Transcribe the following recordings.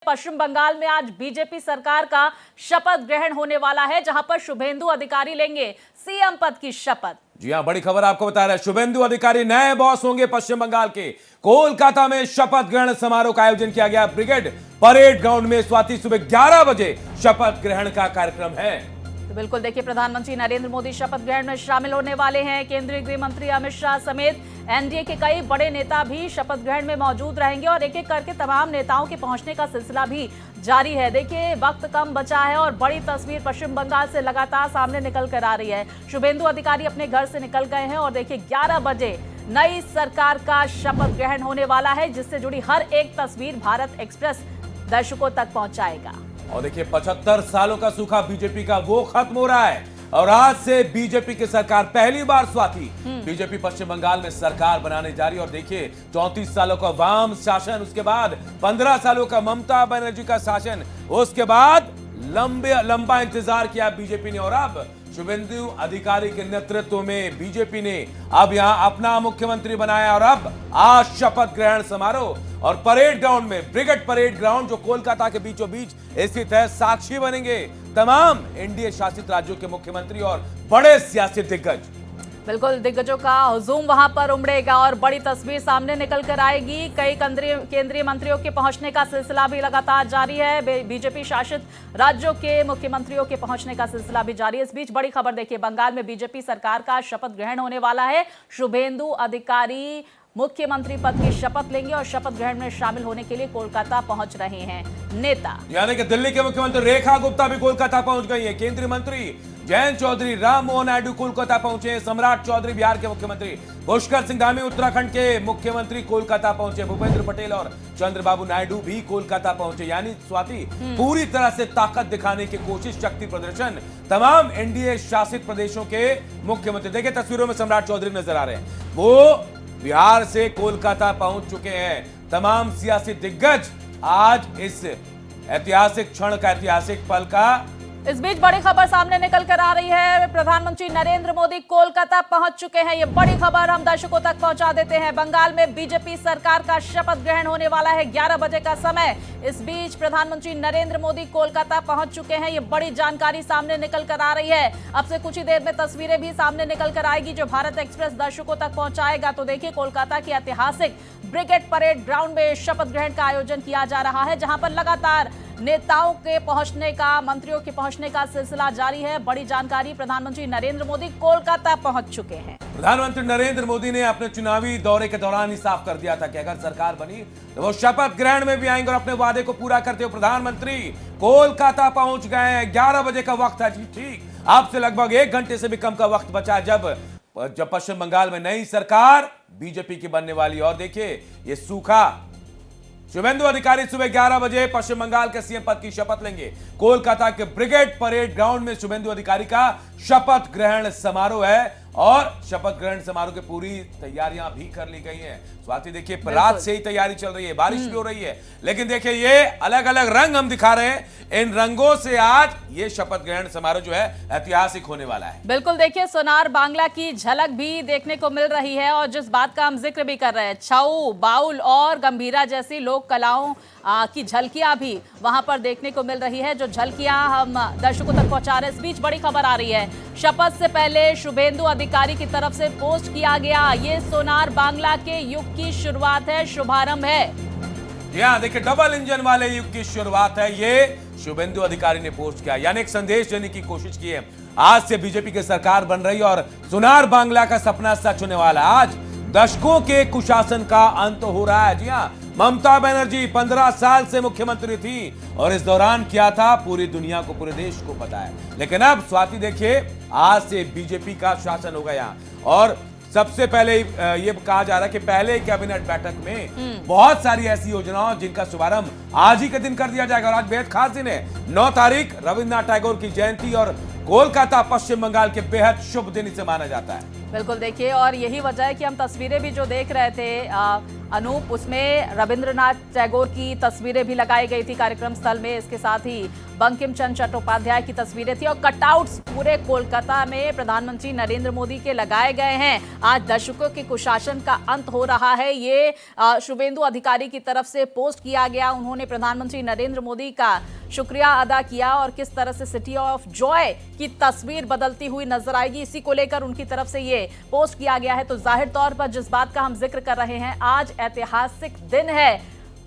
पश्चिम बंगाल में आज बीजेपी सरकार का शपथ ग्रहण होने वाला है, जहां पर शुभेंदु अधिकारी लेंगे सीएम पद की शपथ। जी हां, बड़ी खबर आपको बता रहे हैं। शुभेंदु अधिकारी नए बॉस होंगे पश्चिम बंगाल के। कोलकाता में शपथ ग्रहण समारोह का आयोजन किया गया। ब्रिगेड परेड ग्राउंड में स्वाति सुबह 11 बजे शपथ ग्रहण का कार्यक्रम है। तो बिल्कुल देखिए, प्रधानमंत्री नरेंद्र मोदी शपथ ग्रहण में शामिल होने वाले हैं। केंद्रीय गृह मंत्री अमित शाह समेत एनडीए के कई बड़े नेता भी शपथ ग्रहण में मौजूद रहेंगे और एक एक करके तमाम नेताओं के पहुंचने का सिलसिला भी जारी है। देखिए, वक्त कम बचा है और बड़ी तस्वीर पश्चिम बंगाल से लगातार सामने निकल कर आ रही है। शुभेंदु अधिकारी अपने घर से निकल गए हैं और देखिए 11 बजे नई सरकार का शपथ ग्रहण होने वाला है, जिससे जुड़ी हर एक तस्वीर भारत एक्सप्रेस दर्शकों तक पहुंचाएगा। और देखिए, 75 सालों का सूखा बीजेपी का वो खत्म हो रहा है और आज से बीजेपी की सरकार पहली बार स्वाति बीजेपी पश्चिम बंगाल में सरकार बनाने जा रही है। और देखिए, 34 सालों का वाम शासन, उसके बाद 15 सालों का ममता बनर्जी का शासन, उसके बाद लंबा इंतजार किया बीजेपी ने और अब शुभेंदु अधिकारी के नेतृत्व में बीजेपी ने अब यहां अपना मुख्यमंत्री बनाया। और अब आज शपथ ग्रहण समारोह और परेड ग्राउंड में, ब्रिगेड परेड ग्राउंड जो कोलकाता के बीचों बीच स्थित है, साक्षी बनेंगे तमाम एनडीए शासित राज्यों के मुख्यमंत्री और बड़े सियासी दिग्गज। बिल्कुल, दिग्गजों का हुजूम वहां पर उमड़ेगा और बड़ी तस्वीर सामने निकल कर आएगी। कई केंद्रीय मंत्रियों के पहुंचने का सिलसिला भी लगातार जारी है। बीजेपी शासित राज्यों के मुख्यमंत्रियों के पहुंचने का सिलसिला भी जारी है। इस बीच बड़ी खबर देखिए, बंगाल में बीजेपी सरकार का शपथ ग्रहण होने वाला है। शुभेंदु अधिकारी मुख्यमंत्री पद की शपथ लेंगे और शपथ ग्रहण में शामिल होने के लिए कोलकाता पहुंच रहे हैं नेता। यानी कि दिल्ली के मुख्यमंत्री रेखा गुप्ता भी कोलकाता पहुंच गई है। केंद्रीय मंत्री जयंत चौधरी, राम मोहन नायडू कोलकाता पहुंचे। सम्राट चौधरी बिहार के मुख्यमंत्री, पुष्कर सिंह धामी उत्तराखंड के मुख्यमंत्री कोलकाता पहुंचे। भूपेंद्र पटेल और चंद्रबाबू नायडू भी कोलकाता पहुंचे। यानी स्वाति पूरी तरह से ताकत दिखाने की कोशिश, शक्ति प्रदर्शन तमाम एनडीए शासित प्रदेशों के मुख्यमंत्री। देखिए, तस्वीरों में सम्राट चौधरी नजर आ रहे हैं, वो बिहार से कोलकाता पहुंच चुके हैं। तमाम सियासी दिग्गज आज इस ऐतिहासिक क्षण का, ऐतिहासिक पल का। इस बीच बड़ी खबर सामने निकल कर आ रही है। प्रधानमंत्री नरेंद्र मोदी कोलकाता पहुंच चुके हैं। ये बड़ी खबर हम दर्शकों तक पहुंचा देते हैं। बंगाल में बीजेपी सरकार का शपथ ग्रहण होने वाला है, 11 बजे का समय। इस बीच प्रधानमंत्री नरेंद्र मोदी कोलकाता पहुंच चुके हैं। ये बड़ी जानकारी सामने निकल कर आ रही है। अब से कुछ ही देर में तस्वीरें भी सामने निकल कर आएगी, जो भारत एक्सप्रेस दर्शकों तक पहुंचाएगा। तो देखिए, कोलकाता की ऐतिहासिक ब्रिगेड परेड ग्राउंड में शपथ ग्रहण का आयोजन किया जा रहा है, जहां पर लगातार नेताओं के पहुंचने का, मंत्रियों के पहुंचने का सिलसिला जारी है। बड़ी जानकारी, प्रधानमंत्री नरेंद्र मोदी कोलकाता पहुंच चुके हैं। प्रधानमंत्री नरेंद्र मोदी ने अपने चुनावी दौरे के दौरान ही साफ कर दिया था कि अगर सरकार बनी तो वो शपथ ग्रहण में भी आएंगे और अपने वादे को पूरा करते हुए प्रधानमंत्री कोलकाता पहुंच गए हैं। 11 बजे का वक्त है जी, ठीक अब से लगभग 1 घंटे से भी कम का वक्त बचा है जब पश्चिम बंगाल में नई सरकार बीजेपी की बनने वाली। और देखिए, ये सूखा शुभेंदु अधिकारी सुबह 11 बजे पश्चिम बंगाल के सीएम पद की शपथ लेंगे। कोलकाता के ब्रिगेड परेड ग्राउंड में शुभेंदु अधिकारी का शपथ ग्रहण समारोह है और शपथ ग्रहण समारोह की पूरी तैयारियां भी कर ली गई हैं। स्वाति देखिए, रात से ही तैयारी चल रही है, बारिश भी हो रही है, लेकिन देखिए ये अलग अलग रंग हम दिखा रहे हैं। इन रंगों से आज ये शपथ ग्रहण समारोह जो है ऐतिहासिक होने वाला है। बिल्कुल देखिए, सोनार बांग्ला की झलक भी देखने को मिल रही है और जिस बात का हम जिक्र भी कर रहे हैं, छऊ, बाउल और गंभीरा जैसी लोक कलाओं की झलकियां भी वहां पर देखने को मिल रही है, जो झलकियां हम दर्शकों तक पहुंचा रहे हैं। इस बीच बड़ी खबर आ रही है, शपथ से पहले शुभेंदु अधिकारी की तरफ से पोस्ट किया गया, ये सोनार बांग्ला के युग की शुरुआत है, शुभारंभ है। जी हाँ, देखिए, डबल इंजन वाले युग की शुरुआत है, ये शुभेंदु अधिकारी ने पोस्ट किया। यानी एक संदेश देने की कोशिश की है। आज से बीजेपी की सरकार बन रही है और सोनार बांग्ला का सपना सच होने वाला है। आज दशकों के कुशासन का अंत हो रहा है। जी हाँ, ममता बनर्जी 15 साल से मुख्यमंत्री थी और इस दौरान क्या था पूरी दुनिया को, पूरे देश को पता है। लेकिन अब स्वाति देखिए, आज से बीजेपी का शासन होगा यहाँ। और सबसे पहले ये कहा जा रहा है कि पहले कैबिनेट बैठक में बहुत सारी ऐसी योजनाओं जिनका शुभारंभ आज ही के दिन कर दिया जाएगा। और आज बेहद खास दिन है, 9 तारीख रविन्द्रनाथ टैगोर की जयंती और कोलकाता पश्चिम बंगाल के बेहद शुभ दिन इसे माना जाता है। बिल्कुल देखिए, और यही वजह है कि हम तस्वीरें भी जो देख रहे थे, अनूप, उसमें रविंद्रनाथ टैगोर की तस्वीरें भी लगाई गई थी कार्यक्रम स्थल में। इसके साथ ही बंकिम चंद्र चट्टोपाध्याय की तस्वीरें थी और कटआउट्स पूरे कोलकाता में प्रधानमंत्री नरेंद्र मोदी के लगाए गए हैं। आज दशकों के कुशासन का अंत हो रहा है, ये शुभेंदु अधिकारी की तरफ से पोस्ट किया गया। उन्होंने प्रधानमंत्री नरेंद्र मोदी का शुक्रिया अदा किया और किस तरह से सिटी ऑफ जॉय की तस्वीर बदलती हुई नजर आएगी, इसी को लेकर उनकी तरफ से ये पोस्ट किया गया है। तो जाहिर तौर पर जिस बात का हम जिक्र कर रहे हैं, आज ऐतिहासिक दिन है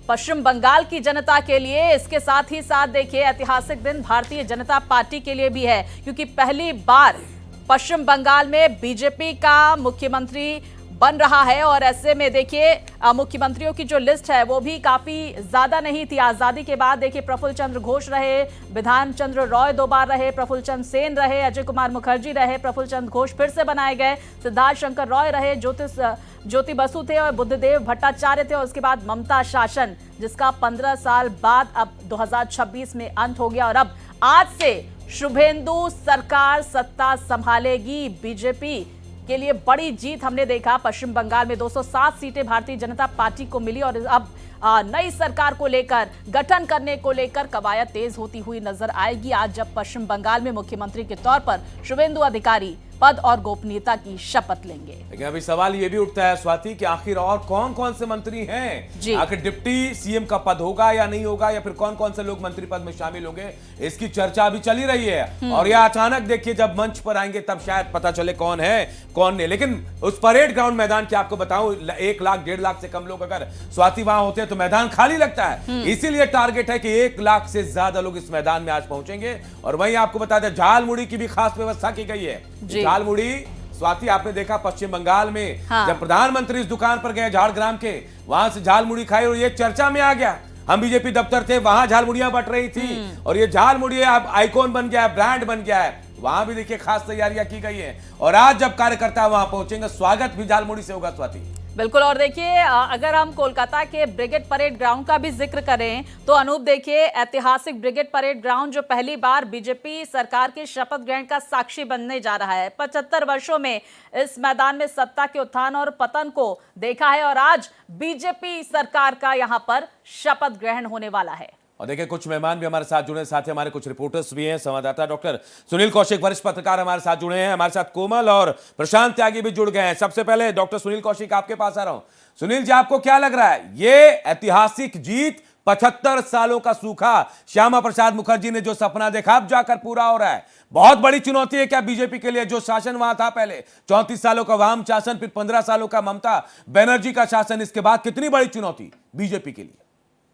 पश्चिम बंगाल की जनता के लिए। इसके साथ ही साथ देखिए ऐतिहासिक दिन भारतीय जनता पार्टी के लिए भी है, क्योंकि पहली बार पश्चिम बंगाल में बीजेपी का मुख्यमंत्री बन रहा है। और ऐसे में देखिए मुख्यमंत्रियों की जो लिस्ट है वो भी काफी ज्यादा नहीं थी। आजादी के बाद देखिए प्रफुल्ल चंद्र घोष रहे, विधान चंद्र रॉय 2 बार रहे, प्रफुल्ल चंद्र सेन रहे, अजय कुमार मुखर्जी रहे, प्रफुल्ल चंद्र घोष फिर से बनाए गए, सिद्धार्थ शंकर रॉय रहे, ज्योति बसु थे और बुद्धदेव भट्टाचार्य थे। और उसके बाद ममता शासन, जिसका 15 साल बाद अब 2026 में अंत हो गया। और अब आज से शुभेंदु सरकार सत्ता संभालेगी। बीजेपी के लिए बड़ी जीत हमने देखा, पश्चिम बंगाल में 207 सीटें भारतीय जनता पार्टी को मिली और अब नई सरकार को लेकर, गठन करने को लेकर कवायद तेज होती हुई नजर आएगी आज जब पश्चिम बंगाल में मुख्यमंत्री के तौर पर शुभेंदु अधिकारी पद और गोपनीयता की शपथ लेंगे। लेकिन अभी सवाल ये भी उठता है स्वाति कि आखिर और कौन कौन से मंत्री हैं, आखिर डिप्टी सीएम का पद होगा या नहीं होगा, या फिर कौन कौन से लोग मंत्री पद में शामिल होंगे, इसकी चर्चा अभी चली रही है। और यह अचानक देखिए जब मंच पर आएंगे तब शायद पता चले कौन है कौन नहीं। लेकिन उस परेड ग्राउंड मैदान की आपको बताऊं, 1 लाख 1.5 लाख से कम लोग अगर स्वाति वहां होते हैं तो मैदान खाली लगता है। इसीलिए टारगेट है कि 1 लाख से ज्यादा लोग इस मैदान में आज पहुंचेंगे। और वहीं आपको बता दें झालमुड़ी की भी खास व्यवस्था की गई है। झालमुड़ी स्वाति आपने देखा पश्चिम बंगाल में जब प्रधानमंत्री इस दुकान पर गए झाड़ग्राम के, वहां से झालमुड़ी खाई और ये चर्चा में आ गया। हम बीजेपी दफ्तर थे, वहां झालमुड़ियां बट रही थी और ये झालमुड़ी अब आइकॉन बन गया है, ब्रांड बन गया है। वहां भी देखिए खास तैयारियां की गई है और आज जब कार्यकर्ता वहां पहुंचेंगे स्वागत भी झालमुड़ी से होगा स्वाति। बिल्कुल। और देखिए अगर हम कोलकाता के ब्रिगेड परेड ग्राउंड का भी जिक्र करें तो अनूप देखिए ऐतिहासिक ब्रिगेड परेड ग्राउंड जो पहली बार बीजेपी सरकार के शपथ ग्रहण का साक्षी बनने जा रहा है। 75 वर्षों में इस मैदान में सत्ता के उत्थान और पतन को देखा है और आज बीजेपी सरकार का यहां पर शपथ ग्रहण होने वाला है। और देखिए कुछ मेहमान भी हमारे साथ जुड़े हैं, साथ ही हमारे कुछ रिपोर्टर्स भी हैं, संवाददाता डॉक्टर सुनील कौशिक वरिष्ठ पत्रकार हमारे साथ जुड़े हैं, हमारे साथ कोमल और प्रशांत त्यागी भी जुड़ गए हैं। सबसे पहले डॉक्टर सुनील कौशिक आपके पास आ रहा हूं। सुनील जी, आपको क्या लग रहा है ये ऐतिहासिक जीत, 75 सालों का सूखा, श्यामा प्रसाद मुखर्जी ने जो सपना देखा अब जाकर पूरा हो रहा है, बहुत बड़ी चुनौती है क्या बीजेपी के लिए? जो शासन वहां था पहले 34 सालों का वाम शासन, फिर 15 सालों का ममता बनर्जी का शासन, इसके बाद कितनी बड़ी चुनौती बीजेपी के लिए?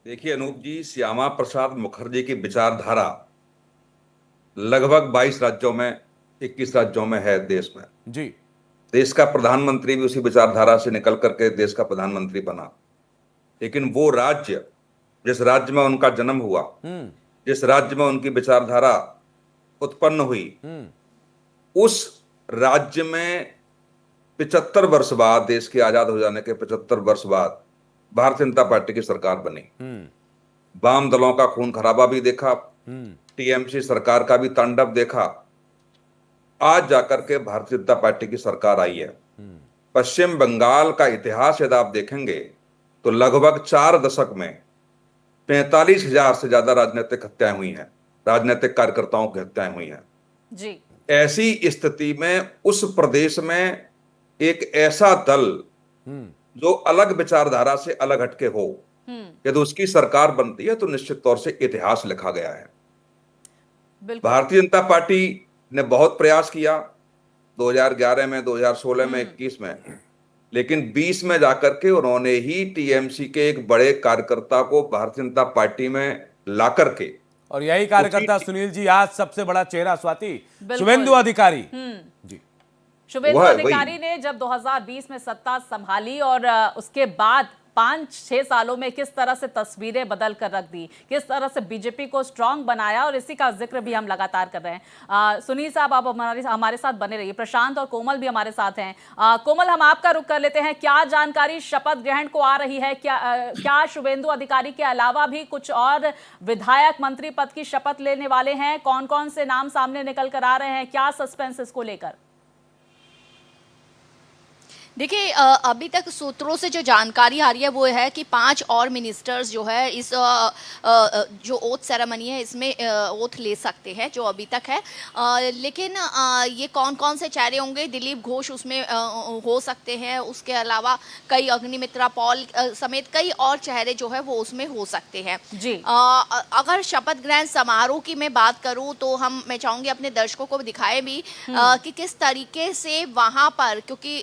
देखिए अनूप जी, श्यामा प्रसाद मुखर्जी की विचारधारा लगभग 22 राज्यों में, 21 राज्यों में है देश में जी। देश का प्रधानमंत्री भी उसी विचारधारा से निकल करके देश का प्रधानमंत्री बना। लेकिन वो राज्य, जिस राज्य में उनका जन्म हुआ, जिस राज्य में उनकी विचारधारा उत्पन्न हुई, उस राज्य में 75 वर्ष बाद, देश के आजाद हो जाने के 75 वर्ष बाद भारतीय जनता पार्टी की सरकार बनी। वाम दलों का खून खराबा भी देखा, टीएमसी सरकार का भी तांडव देखा, आज जाकर के भारतीय जनता पार्टी की सरकार आई है। पश्चिम बंगाल का इतिहास यदि आप देखेंगे तो लगभग 4 दशक में 45,000 से ज्यादा राजनीतिक हत्याएं हुई हैं, राजनीतिक कार्यकर्ताओं की हत्याएं हुई हैं जी। ऐसी स्थिति में उस प्रदेश में एक ऐसा दल जो अलग विचारधारा से अलग हटके हो, यदि उसकी सरकार बनती है तो निश्चित तौर से इतिहास लिखा गया है। भारतीय जनता पार्टी ने बहुत प्रयास किया 2011 में, 2016 में, 21 में, लेकिन 20 में जाकर के उन्होंने ही टीएमसी के एक बड़े कार्यकर्ता को भारतीय जनता पार्टी में ला करके, और यही कार्यकर्ता सुनील जी आज सबसे बड़ा चेहरा स्वाति, शुभेंदु अधिकारी जी। शुभेंदु अधिकारी ने जब 2020 में सत्ता संभाली और उसके बाद 5-6 सालों में किस तरह से तस्वीरें बदल कर रख दी, किस तरह से बीजेपी को स्ट्रांग बनाया, और इसी का जिक्र भी हम लगातार कर रहे हैं। सुनील साहब आप हमारे साथ बने रहिए, प्रशांत और कोमल भी हमारे साथ हैं। कोमल, हम आपका रुख कर लेते हैं, क्या जानकारी शपथ ग्रहण को आ रही है? क्या शुभेंदु अधिकारी के अलावा भी कुछ और विधायक मंत्री पद की शपथ लेने वाले हैं? कौन कौन से नाम सामने निकल कर आ रहे हैं? क्या सस्पेंस इसको लेकर? देखिए अभी तक सूत्रों से जो जानकारी आ रही है वो है कि 5 और मिनिस्टर्स जो है इस जो ओथ सेरेमनी है इसमें ओथ ले सकते हैं, जो अभी तक है। लेकिन ये कौन कौन से चेहरे होंगे, दिलीप घोष उसमें हो सकते हैं, उसके अलावा कई अग्निमित्रा पॉल समेत कई और चेहरे जो है वो उसमें हो सकते हैं जी। अगर शपथ ग्रहण समारोह की मैं बात करूं तो मैं चाहूंगी अपने दर्शकों को दिखाए भी कि किस तरीके से वहां पर, क्योंकि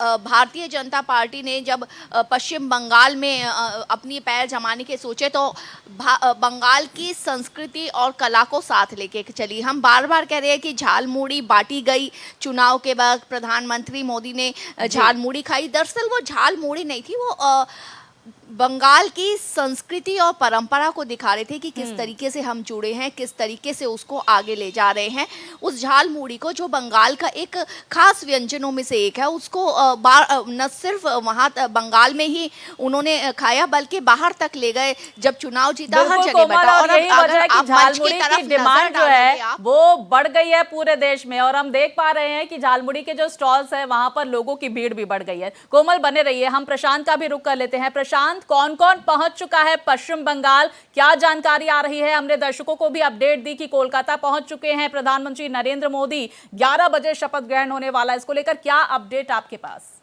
भारतीय जनता पार्टी ने जब पश्चिम बंगाल में अपनी पैर जमाने के सोचे तो बंगाल की संस्कृति और कला को साथ लेके चली। हम बार बार कह रहे हैं कि झालमुड़ी बांटी गई, चुनाव के बाद प्रधानमंत्री मोदी ने झालमुड़ी खाई। दरअसल वो झालमुड़ी नहीं थी, वो बंगाल की संस्कृति और परंपरा को दिखा रहे थे कि किस तरीके से हम जुड़े हैं, किस तरीके से उसको आगे ले जा रहे हैं। उस झालमुड़ी को, जो बंगाल का एक खास व्यंजनों में से एक है, उसको न सिर्फ वहाँ बंगाल में ही उन्होंने खाया बल्कि बाहर तक ले गए। जब चुनाव जीता हर जगह बता। और यही वजह है कि झालमुड़ी की डिमांड जो है वो बढ़ गई है पूरे देश में, और हम देख पा रहे हैं कि झालमुड़ी के जो स्टॉल्स है वहां पर लोगों की भीड़ भी बढ़ गई है। कोमल बने रहिए, हम प्रशांत का भी रुख कर लेते हैं। प्रशांत, कौन कौन पहुंच चुका है पश्चिम बंगाल, क्या जानकारी आ रही है? हमने दर्शकों को भी अपडेट दी कि कोलकाता पहुंच चुके हैं प्रधानमंत्री नरेंद्र मोदी, 11 बजे शपथ ग्रहण होने वाला है। इसको लेकर क्या अपडेट आपके पास?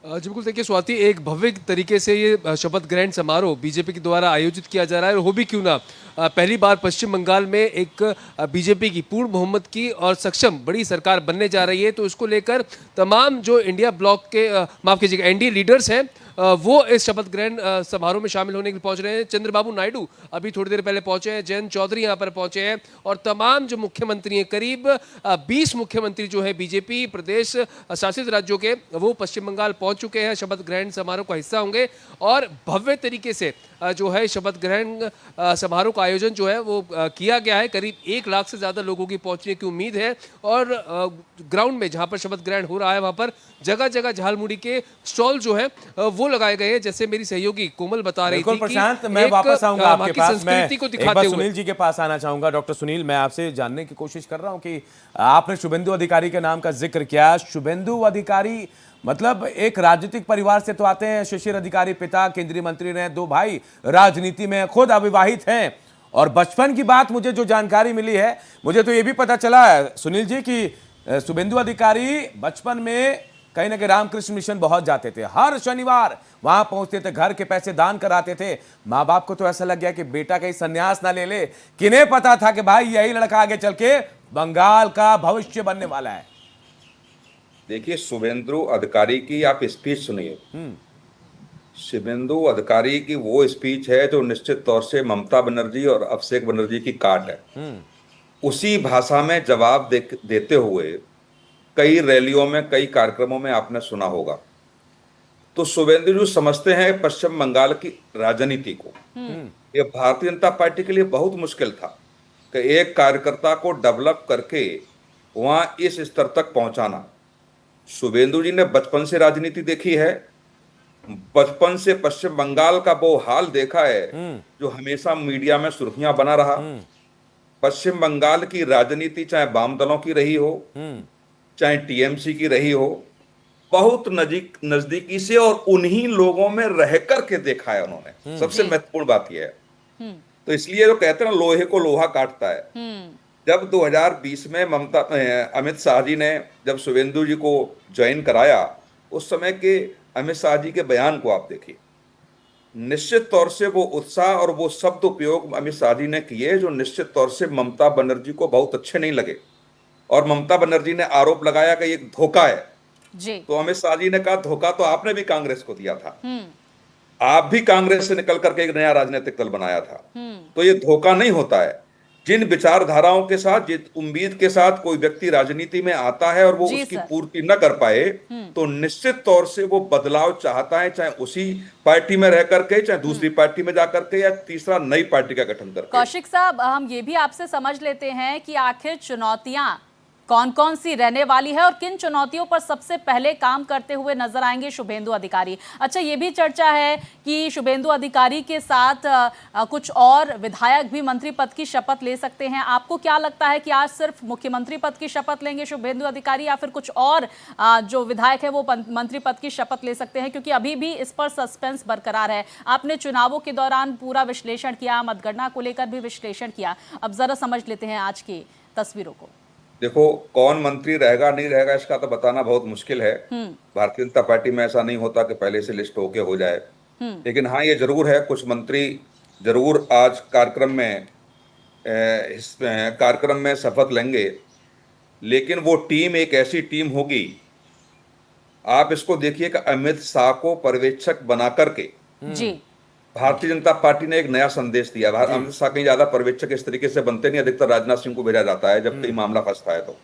जी बिल्कुल, देखिए स्वाति, एक भव्य तरीके से ये शपथ ग्रहण समारोह बीजेपी के द्वारा आयोजित किया जा रहा है। और हो भी क्यों ना, पहली बार पश्चिम बंगाल में एक बीजेपी की पूर्ण बहुमत की और सक्षम बड़ी सरकार बनने जा रही है। तो इसको लेकर तमाम जो इंडिया ब्लॉक के माफ कीजिएगा एनडीए लीडर्स हैं वो इस शपथ ग्रहण समारोह में शामिल होने के लिए पहुंच रहे हैं। चंद्रबाबू नायडू अभी थोड़ी देर पहले पहुंचे हैं, जयंत चौधरी यहाँ पर पहुंचे हैं, और तमाम जो मुख्यमंत्री हैं, करीब 20 मुख्यमंत्री जो है बीजेपी प्रदेश शासित राज्यों के, वो पश्चिम बंगाल पहुंच चुके हैं, शपथ ग्रहण समारोह का हिस्सा होंगे। और भव्य तरीके से जो है शपथ ग्रहण समारोह का आयोजन जो है वो किया गया है। करीब 1 लाख से ज़्यादा लोगों की पहुंचने की उम्मीद है। और ग्राउंड में जहाँ पर शपथ ग्रहण हो रहा है वहाँ पर जगह जगह झालमुड़ी के स्टॉल जो है वो लगाए गए हैं। जैसे मेरी सहयोगी कोमल बता रही थी प्रशांत, मैं वापस आऊंगा आपके पास। मैं को एक बार सुनील जी के पास आना चाहूंगा। डॉक्टर सुनील, मैं आपसे जानने की कोशिश कर रहा हूं कि आपने शुभेंदु अधिकारी के नाम का जिक्र किया। शुभेंदु अधिकारी मतलब एक राजनीतिक परिवार से तो आते हैं। शिशिर अधिकारी पिता केंद्रीय मंत्री रहे, 2 भाई राजनीति में, खुद अविवाहित हैं। और बचपन की बात मुझे जो जानकारी मिली है, मुझे तो ये भी पता चला है सुनील जी कि शुभेंदु अधिकारी बचपन में कहीं ना कहीं रामकृष्ण मिशन बहुत जाते थे, हर शनिवार वहां पहुंचते थे, घर के पैसे दान कराते थे। माँ बाप को तो ऐसा लग गया कि बेटा कहीं संन्यास ना ले ले। किन्हें पता था कि भाई यही लड़का आगे चल के बंगाल का भविष्य बनने वाला है। देखिए, शुभेंदु अधिकारी की आप स्पीच सुनिए। शुभेंदु अधिकारी की वो स्पीच है जो निश्चित तौर से ममता बनर्जी और अभिषेक बनर्जी की काट है। उसी भाषा में जवाब देते हुए कई रैलियों में, कई कार्यक्रमों में आपने सुना होगा। तो शुभेंदु जी समझते हैं पश्चिम बंगाल की राजनीति को। ये भारतीय जनता पार्टी के लिए बहुत मुश्किल था कि एक कार्यकर्ता को डेवलप करके वहां इस स्तर तक पहुंचाना। शुभेंदु जी ने बचपन से राजनीति देखी है, बचपन से पश्चिम बंगाल का वो हाल देखा है जो हमेशा मीडिया में सुर्खियां बना रहा। पश्चिम बंगाल की राजनीति चाहे वाम दलों की रही हो, चाहे टीएमसी की रही हो, बहुत नजदीकी से और उन्हीं लोगों में रह करके देखा है उन्होंने। सबसे महत्वपूर्ण बात यह है। तो इसलिए जो कहते हैं ना, लोहे को लोहा काटता है। जब 2020 में अमित शाह जी ने जब शुभेंदु जी को ज्वाइन कराया, उस समय के अमित शाह जी के बयान को आप देखिए। निश्चित तौर से वो उत्साह और वो शब्द उपयोग अमित शाह जी ने किए जो निश्चित तौर से ममता बनर्जी को बहुत अच्छे नहीं लगे। और ममता बनर्जी ने आरोप लगाया कि ये धोखा है जी। तो अमित शाह जी ने कहा धोखा तो आपने भी कांग्रेस को दिया था, आप भी कांग्रेस से निकल करके एक नया राजनीतिक दल बनाया था, तो ये धोखा नहीं होता है। जिन विचारधाराओं के साथ, जिस उम्मीद के साथ कोई व्यक्ति राजनीति में आता है और वो उसकी पूर्ति न कर पाए, तो निश्चित तौर से वो बदलाव चाहता है, चाहे उसी पार्टी में रह करके, चाहे दूसरी पार्टी में जाकर के, या तीसरा नई पार्टी का गठन करके। कौशिक साहब, हम ये भी आपसे समझ लेते हैं कि आखिर चुनौतियां कौन कौन सी रहने वाली है और किन चुनौतियों पर सबसे पहले काम करते हुए नजर आएंगे शुभेंदु अधिकारी। अच्छा, ये भी चर्चा है कि शुभेंदु अधिकारी के साथ कुछ और विधायक भी मंत्री पद की शपथ ले सकते हैं। आपको क्या लगता है कि आज सिर्फ मुख्यमंत्री पद की शपथ लेंगे शुभेंदु अधिकारी या फिर कुछ और जो विधायक है वो मंत्री पद की शपथ ले सकते हैं, क्योंकि अभी भी इस पर सस्पेंस बरकरार है। आपने चुनावों के दौरान पूरा विश्लेषण किया, मतगणना को लेकर भी विश्लेषण किया, अब जरा समझ लेते हैं आज की तस्वीरों को। देखो, कौन मंत्री रहेगा नहीं रहेगा इसका तो बताना बहुत मुश्किल है। भारतीय जनता पार्टी में ऐसा नहीं होता कि पहले से लिस्ट होके हो जाए, लेकिन हाँ ये जरूर है कुछ मंत्री जरूर आज कार्यक्रम में शपथ लेंगे, लेकिन वो टीम एक ऐसी टीम होगी, आप इसको देखिए कि अमित शाह को पर्यवेक्षक बना करके जी भारतीय जनता पार्टी ने एक नया संदेश दिया। अमित शाह कहीं ज्यादा पर्यवेक्षक इस तरीके से बनते नहीं, अधिकतर राजनाथ सिंह को भेजा जाता है जब कहीं मामला फंसता है तो।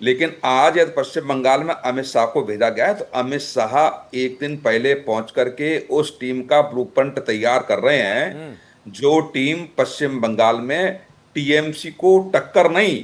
लेकिन आज यदि पश्चिम बंगाल में अमित शाह को भेजा गया है तो अमित शाह एक दिन पहले पहुंच करके उस टीम का ब्लूप्रिंट तैयार कर रहे हैं, जो टीम पश्चिम बंगाल में टीएमसी को टक्कर नहीं,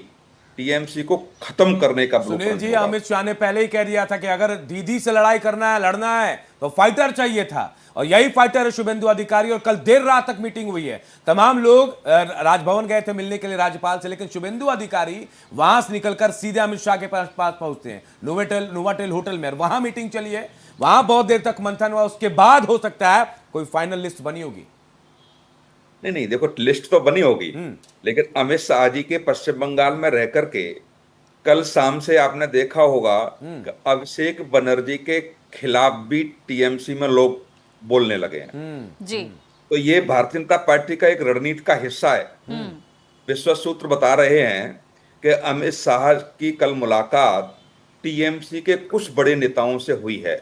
टीएमसी को खत्म करने का सुनील जी, अमित शाह ने पहले ही कह दिया था कि अगर दीदी से लड़ाई करना है, लड़ना है तो फाइटर चाहिए था, और यही फाइटर है शुभेंदु अधिकारी। और कल देर रात तक मीटिंग हुई है, तमाम लोग राजभवन गए थे मिलने के लिए राज्यपाल से, लेकिन शुभेंदु अधिकारी वहां से निकलकर सीधे अमित शाह के पास पहुंचते हैं नोवाटेल होटल में, वहां मीटिंग चली है, वहां बहुत देर तक मंथन हुआ, उसके बाद हो सकता है कोई फाइनल लिस्ट बनी होगी। नहीं, देखो लिस्ट तो बनी होगी, लेकिन अमित शाह जी के पश्चिम बंगाल में रह करके कल शाम से आपने देखा होगा अभिषेक बनर्जी के खिलाफ भी टीएमसी में लोग बोलने लगे हैं जी। तो ये भारतीय जनता पार्टी का एक रणनीति का हिस्सा है। विश्व सूत्र बता रहे हैं कि अमित शाह की कल मुलाकात टीएमसी के कुछ बड़े नेताओं से हुई है,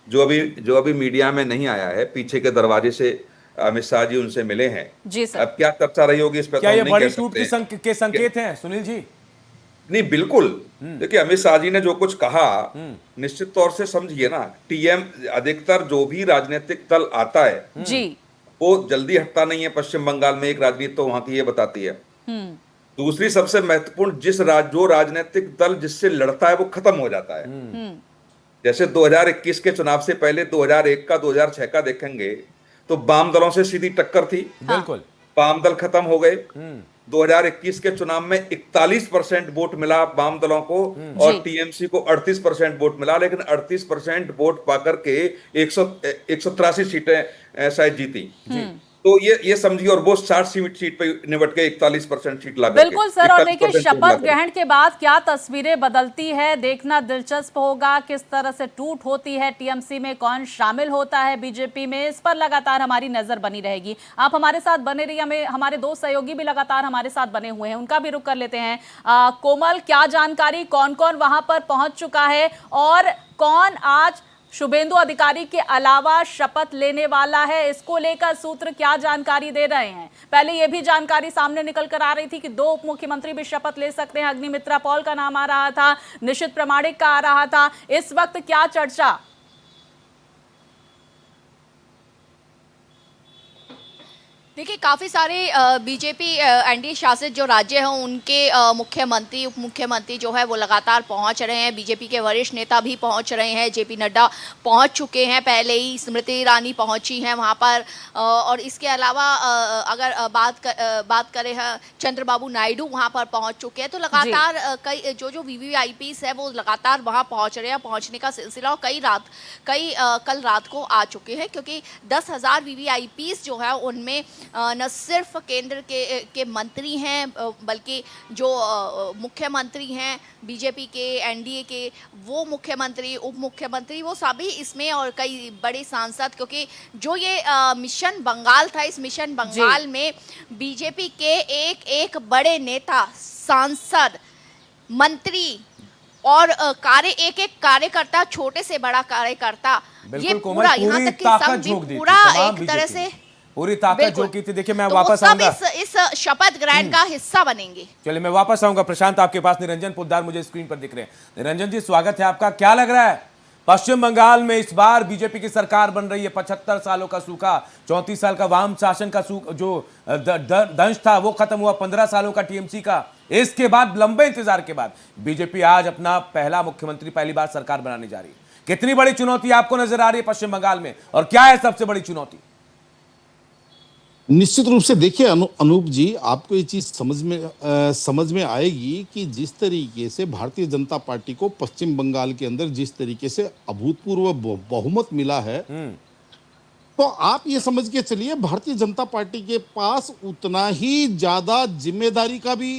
जो अभी मीडिया में नहीं आया है, पीछे के दरवाजे से अमित शाह जी उनसे मिले हैं। जी सर। अब क्या चर्चा रही होगी इस पर, क्या ये बड़ी टूट के संकेत हैं सुनील जी? नहीं, बिल्कुल। देखिए, अमित शाह जी ने जो कुछ कहा निश्चित तौर से समझिए ना, अधिकतर जो भी राजनीतिक दल आता है जी, वो जल्दी हटता नहीं है पश्चिम बंगाल में, एक राजनीति तो वहां की ये बताती है। दूसरी सबसे महत्वपूर्ण, जो राजनीतिक दल जिससे लड़ता है वो खत्म हो जाता है। जैसे 2021 के चुनाव से पहले 2001 का 2006 का देखेंगे तो वाम दलों से सीधी टक्कर थी, बिल्कुल, वाम दल खत्म हो गए। 2021 के चुनाव में 41% वोट मिला वाम दलों को और टीएमसी को 38% वोट मिला, लेकिन 38% वोट पाकर के 183 सीटें शायद जीती। तो ये समझिए, और वो 60 सीट पे निपट के 41% सीट ला करके। बिल्कुल सर। और देखिए, शपथ ग्रहण के बाद क्या तस्वीरें बदलती है देखना दिलचस्प होगा, किस तरह से टूट होती है टीएमसी में, कौन शामिल होता है बीजेपी में, इस पर लगातार हमारी नजर बनी रहेगी। आप हमारे साथ बने रहिए, हमारे दो सहयोगी भी लगातार हमारे साथ बने हुए हैं, उनका भी रुख कर लेते हैं। कोमल, क्या जानकारी, कौन कौन वहां पर पहुंच चुका है और कौन आज शुभेंदु अधिकारी के अलावा शपथ लेने वाला है, इसको लेकर सूत्र क्या जानकारी दे रहे हैं? पहले यह भी जानकारी सामने निकल कर आ रही थी कि 2 उप मुख्यमंत्री भी शपथ ले सकते हैं, अग्निमित्रा पॉल का नाम आ रहा था, निशित प्रामाणिक का आ रहा था, इस वक्त क्या चर्चा? देखिए, काफ़ी सारे बीजेपी एनडीए शासित जो राज्य हैं उनके मुख्यमंत्री उप मुख्यमंत्री जो है वो लगातार पहुंच रहे हैं। बीजेपी के वरिष्ठ नेता भी पहुंच रहे हैं, जेपी नड्डा पहुंच चुके हैं, पहले ही स्मृति ईरानी पहुंची हैं वहां पर। और इसके अलावा अगर बात करें चंद्रबाबू नायडू वहां पर पहुंच चुके हैं। तो लगातार कई जो वीवीआईपीस है वो लगातार वहां पहुंच रहे हैं, पहुँचने का सिलसिला कल रात को आ चुके हैं, क्योंकि 10,000 वीवीआईपीस जो है उनमें न सिर्फ केंद्र के मंत्री हैं बल्कि जो मुख्यमंत्री हैं बीजेपी के, एनडीए के, वो मुख्यमंत्री, उप मुख्यमंत्री, वो सभी इसमें, और कई बड़े सांसद, क्योंकि जो ये मिशन बंगाल था, इस मिशन बंगाल में बीजेपी के एक बड़े नेता, सांसद, मंत्री और एक कार्यकर्ता, छोटे से बड़ा कार्यकर्ता, ये पूरा यहाँ तक कि पूरा एक तरह से पूरी ताकत जो की थी। देखिए, मैं वापस आऊंगा, इस शपथ ग्रहण का हिस्सा बनेंगे। चलिए, मैं वापस आऊंगा। प्रशांत, आपके पास निरंजन पोद्दार मुझे स्क्रीन पर दिख रहे हैं। निरंजन जी, स्वागत है आपका। क्या लग रहा है पश्चिम बंगाल में इस बार बीजेपी की सरकार बन रही है। 75 सालों का सूखा, 34 साल का वाम शासन का जो दंश था वो खत्म हुआ, 15 सालों का टीएमसी का। इसके बाद लंबे इंतजार के बाद बीजेपी आज अपना पहला मुख्यमंत्री, पहली बार सरकार बनाने जा रही है। कितनी बड़ी चुनौती आपको नजर आ रही है पश्चिम बंगाल में, और क्या है सबसे बड़ी चुनौती? निश्चित रूप से देखिए अनूप जी, आपको ये चीज समझ में आएगी कि जिस तरीके से भारतीय जनता पार्टी को पश्चिम बंगाल के अंदर जिस तरीके से अभूतपूर्व बहुमत मिला है, तो आप ये समझ के चलिए भारतीय जनता पार्टी के पास उतना ही ज्यादा जिम्मेदारी का भी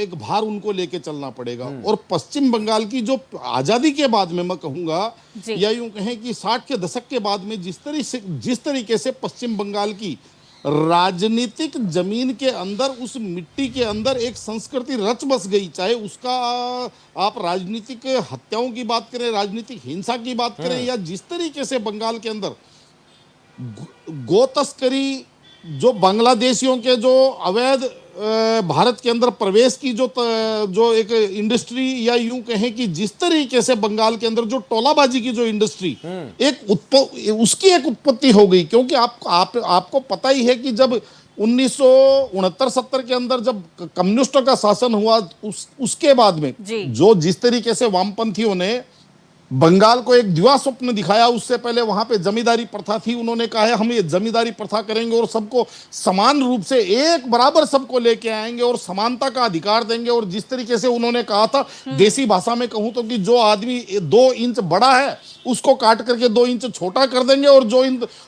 एक भार उनको लेके चलना पड़ेगा। और पश्चिम बंगाल की जो आजादी के बाद में मैं कहूंगा, या यूं कहें कि 60 के दशक के बाद में जिस तरीके से पश्चिम बंगाल की राजनीतिक जमीन के अंदर, उस मिट्टी के अंदर एक संस्कृति रच बस गई, चाहे उसका आप राजनीतिक हत्याओं की बात करें, राजनीतिक हिंसा की बात करें, या जिस तरीके से बंगाल के अंदर गो तस्करी, जो बांग्लादेशियों के जो अवैध भारत के अंदर प्रवेश की जो एक इंडस्ट्री, या यूं कहें कि जिस तरीके से बंगाल के अंदर जो टोलाबाजी की जो इंडस्ट्री उसकी एक उत्पत्ति हो गई। क्योंकि आपको पता ही है कि जब 1969-70 के अंदर जब कम्युनिस्टों का शासन हुआ, उसके बाद में जो जिस तरीके से वामपंथियों ने बंगाल को एक दिवा स्वप्न दिखाया, उससे पहले वहां पे जमींदारी प्रथा थी। उन्होंने कहा है हम ये जमींदारी प्रथा करेंगे और सबको समान रूप से एक बराबर सबको लेके आएंगे और समानता का अधिकार देंगे। और जिस तरीके से उन्होंने कहा था, देसी भाषा में कहूं तो, कि जो आदमी 2 इंच बड़ा है उसको काट करके 2 इंच छोटा कर देंगे, और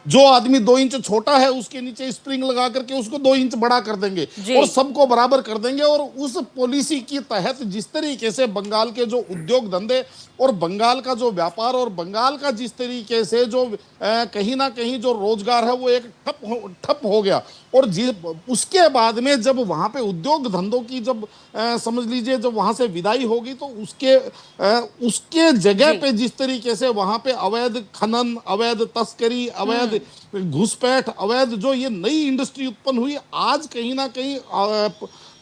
जो आदमी 2 इंच छोटा है उसके नीचे स्प्रिंग लगा करके उसको 2 इंच बड़ा कर देंगे और सबको बराबर कर देंगे। और उस पॉलिसी के तहत जिस तरीके से बंगाल के जो उद्योग धंधे और बंगाल का जो व्यापार और बंगाल का जिस तरीके से जो कहीं ना कहीं जो रोजगार है वो एक ठप हो गया। और उसके बाद में जब वहां पे उद्योग धंधों की जब समझ लीजिए जब वहां से विदाई होगी, तो उसके जगह पे जिस तरीके से वहां पे अवैध खनन, अवैध तस्करी, अवैध घुसपैठ, अवैध जो ये नई इंडस्ट्री उत्पन्न हुई, आज कहीं ना कहीं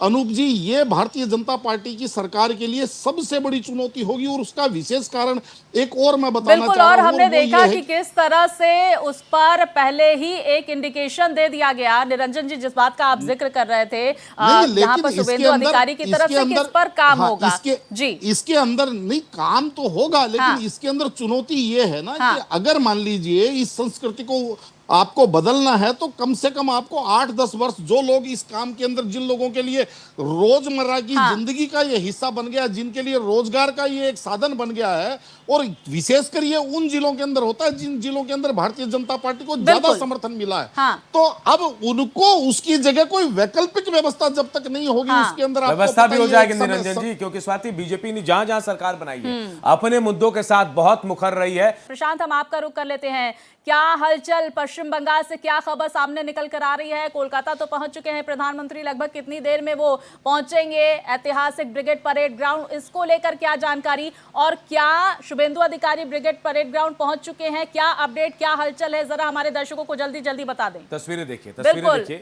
अनूप जी ये भारतीय जनता पार्टी की सरकार के लिए सबसे बड़ी चुनौती होगी। और उसका विशेष कारण एक और मैं बताना बिल्कुल, चाह रहा और हूं, हमने देखा कि कि किस तरह से उस पर पहले ही एक इंडिकेशन दे दिया गया। निरंजन जी, जिस बात का आप जिक्र कर रहे थे, यहाँ पर शुभेंदु अधिकारी की तरफ से किस पर काम होगा? जी, इसके अंदर नहीं काम तो होगा, लेकिन इसके अंदर चुनौती ये है ना कि अगर मान लीजिए इस संस्कृति को आपको बदलना है, तो कम से कम आपको 8-10 वर्ष, जो लोग इस काम के अंदर, जिन लोगों के लिए रोजमर्रा की जिंदगी का ये हिस्सा बन गया, जिनके लिए रोजगार का ये एक साधन बन गया है, और विशेषकर ये उन जिलों के अंदर होता है जिन जिलों के अंदर भारतीय जनता पार्टी को ज्यादा समर्थन मिला है। तो अब उनको उसकी जगह कोई वैकल्पिक व्यवस्था जब तक नहीं होगी, उसके अंदर व्यवस्था भी हो जाएगी निरंजन जी, क्योंकि स्वाति बीजेपी ने जहां जहां सरकार बनाई है अपने मुद्दों के साथ बहुत मुखर रही है। प्रशांत, हम आपका रुख कर लेते हैं। क्या हलचल पश्चिम बंगाल से, क्या खबर सामने निकल कर आ रही है? कोलकाता तो पहुंच चुके हैं प्रधानमंत्री, लगभग कितनी देर में वो पहुंचेंगे ऐतिहासिक ब्रिगेड परेड ग्राउंड, इसको लेकर क्या जानकारी? और क्या शुभेंदु अधिकारी ब्रिगेड परेड ग्राउंड पहुंच चुके हैं? क्या अपडेट, क्या हलचल है, जरा हमारे दर्शकों को जल्दी जल्दी बता दें। तस्वीरें देखिए,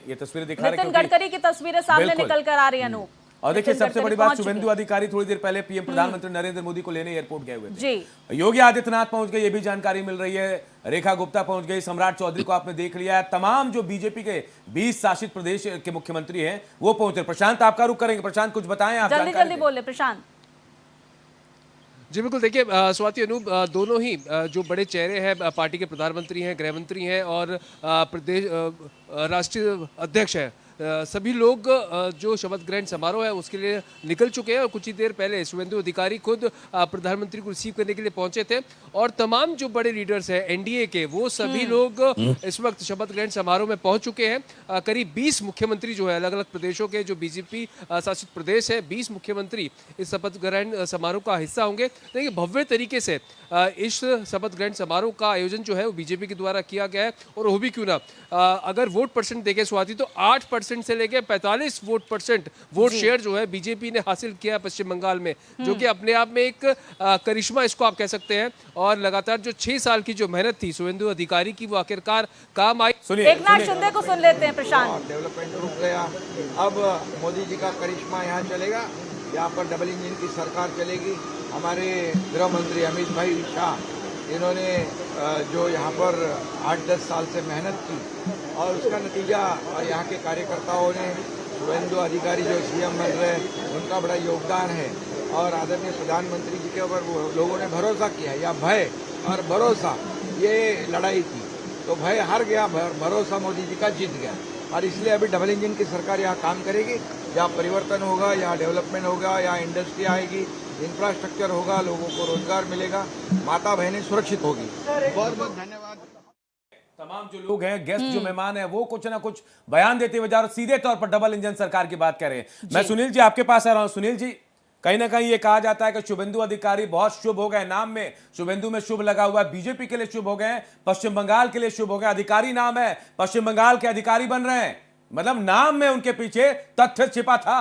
ये तस्वीरें दिखा रहे हैं, नितिन गडकरी की तस्वीरें सामने निकल कर आ रही है अनूप। और देखिए सबसे बड़ी बात, शुभेंदु अधिकारी थोड़ी देर पहले पीएम प्रधानमंत्री नरेंद्र मोदी को लेने एयरपोर्ट गए हुए थे। जी, योगी आदित्यनाथ पहुंच गए, ये भी जानकारी मिल रही है। रेखा गुप्ता पहुंच गई, सम्राट चौधरी को आपने देख लिया है, तमाम जो बीजेपी के 20 शासित प्रदेश के मुख्यमंत्री हैं वो पहुंचे। प्रशांत, आपका रुख करेंगे। प्रशांत, कुछ बताएं आप, जल्दी जल्दी बोले प्रशांत। जी बिल्कुल, देखिए स्वाति, अनूप, दोनों ही जो बड़े चेहरे हैं, पार्टी के प्रधानमंत्री हैं, गृह मंत्री हैं और प्रदेश राष्ट्रीय अध्यक्ष हैं, सभी लोग जो शपथ ग्रहण समारोह है उसके लिए निकल चुके हैं। और कुछ ही देर पहले शुभेंदु अधिकारी खुद प्रधानमंत्री को रिसीव करने के लिए पहुंचे थे। और तमाम जो बड़े लीडर्स हैं एनडीए के, वो सभी लोग इस वक्त शपथ ग्रहण समारोह में पहुंच चुके हैं। करीब 20 मुख्यमंत्री जो है अलग अलग प्रदेशों के, जो बीजेपी शासित प्रदेश है, 20 मुख्यमंत्री इस शपथ ग्रहण समारोह का हिस्सा होंगे। देखिए भव्य तरीके से इस शपथ ग्रहण समारोह का आयोजन जो है वो बीजेपी के द्वारा किया गया है। और वो भी क्यों ना, अगर वोट परसेंट देखें स्वाति, तो 8% से लेकर 45% वोट शेयर जो है बीजेपी ने हासिल किया है पश्चिम बंगाल में, जो कि अपने आप में एक करिश्मा इसको आप कह सकते हैं। और लगातार जो 6 साल की जो मेहनत थी शुभेंदु अधिकारी की, वो आखिरकार काम आई। एक नाथ शिंदे को सुन लेते हैं प्रशांत। डेवलपमेंट रुक गया, अब मोदी जी का करिश्मा यहाँ चलेगा, यहाँ पर डबल इंजन की सरकार चलेगी। हमारे गृह मंत्री अमित भाई शाह इन्होंने जो यहाँ पर 8-10 साल से मेहनत की और उसका नतीजा यहाँ के कार्यकर्ताओं ने, शुभेंदु अधिकारी जो सीएम बन रहे हैं उनका बड़ा योगदान है और आदरणीय प्रधानमंत्री जी के ऊपर लोगों ने भरोसा किया, या भय और भरोसा ये लड़ाई थी, तो भय हार गया, भरोसा मोदी जी का जीत गया। और इसलिए अभी डबल इंजन की सरकार यहाँ काम करेगी, यहाँ परिवर्तन होगा, यहाँ डेवलपमेंट होगा, यहाँ इंडस्ट्री आएगी, इंफ्रास्ट्रक्चर होगा, लोगों को रोजगार मिलेगा, माता बहनें सुरक्षित होगी। बहुत बहुत धन्यवाद। तमाम जो लोग हैं, गेस्ट जो मेहमान हैं, वो कुछ ना कुछ बयान देते हुए जा रहे, सीधे तौर पर डबल इंजन सरकार की बात कर रहे हैं। मैं सुनील जी आपके पास आ रहा हूं। सुनील जी, कहीं ना कहीं ये कहा जाता है कि शुभेंदु अधिकारी बहुत शुभ हो गए, नाम में शुभेंदु में शुभ लगा हुआ है, बीजेपी के लिए शुभ हो गए, पश्चिम बंगाल के लिए शुभ हो गए, अधिकारी नाम है, पश्चिम बंगाल के अधिकारी बन रहे हैं, मतलब नाम में उनके पीछे तथ्य छिपा था।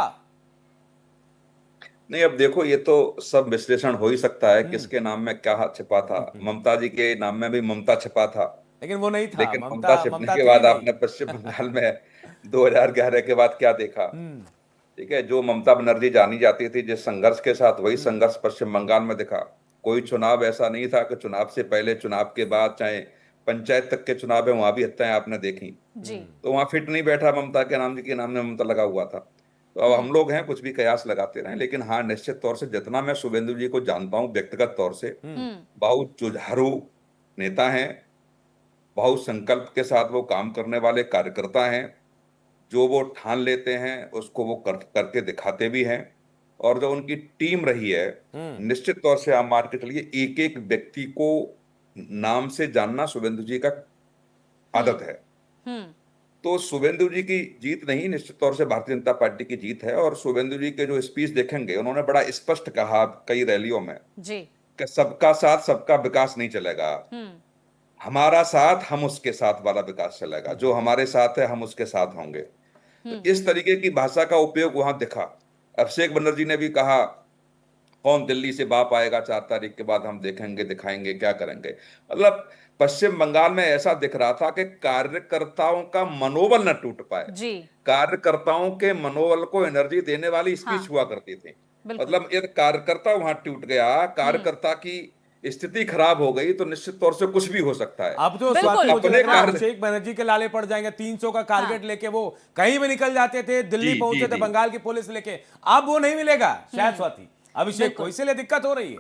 नहीं, अब देखो, ये तो सब विश्लेषण हो ही सकता है किसके नाम में क्या छिपा था। ममता जी के नाम में भी ममता छिपा था, लेकिन वो नहीं था। लेकिन ममता छिपने के बाद आपने पश्चिम बंगाल में 2011 के बाद क्या देखा? ठीक है, जो ममता बनर्जी जानी जाती थी जिस संघर्ष के साथ, वही संघर्ष पश्चिम बंगाल में दिखा। कोई चुनाव ऐसा नहीं था कि चुनाव से पहले, चुनाव के बाद, चाहे पंचायत तक के चुनाव है, वहां भी हत्याएं आपने देखी जी। तो वहां फिट नहीं बैठा ममता के नाम जी के नाम में ममता लगा हुआ था। तो अब हम लोग हैं, कुछ भी कयास लगाते रहे, लेकिन हाँ, निश्चित तौर से जितना मैं शुभेंदु जी को जानता हूँ व्यक्तिगत तौर से, बहुत जुझारू नेता हैं, बहुत संकल्प के साथ वो काम करने वाले कार्यकर्ता हैं, जो वो ठान लेते हैं उसको वो करके दिखाते भी हैं। और जो उनकी टीम रही है, निश्चित तौर से आप मान के चलिए, एक एक व्यक्ति को नाम से जानना शुभेंदु जी का आदत है। तो शुभेंदु जी की जीत नहीं, निश्चित तौर से भारतीय जनता पार्टी की जीत है। और शुभेंदु जी के जो स्पीच देखेंगे, उन्होंने बड़ा स्पष्ट कहा कई रैलियों में जी। कि सबका साथ सबका विकास नहीं चलेगा, हमारा साथ हम उसके साथ वाला विकास चलेगा, जो हमारे साथ है हम उसके साथ होंगे। तो इस तरीके की भाषा का उपयोग वहां दिखा। अभिषेक बनर्जी ने भी कहा, कौन दिल्ली से बाप आएगा 4 तारीख के बाद, हम देखेंगे, दिखाएंगे, क्या करेंगे। मतलब पश्चिम बंगाल में ऐसा दिख रहा था कि कार्यकर्ताओं का मनोबल न टूट पाए जी। कार्यकर्ताओं के मनोबल को एनर्जी देने वाली स्पीच हुआ करती थी। मतलब यदि कार्यकर्ता वहां टूट गया, कार्यकर्ता की स्थिति खराब हो गई, तो निश्चित तौर से कुछ भी हो सकता है। अब तो स्वाति मुझे लग रहा है अभिषेक बनर्जी के लाले पड़ जाएंगे। 300 का टारगेट लेके वो कहीं भी निकल जाते थे, दिल्ली पहुंचे थे बंगाल की पुलिस लेके, अब वो नहीं मिलेगा शायद। स्वाति, अभिषेक को इसीलिए दिक्कत हो रही है।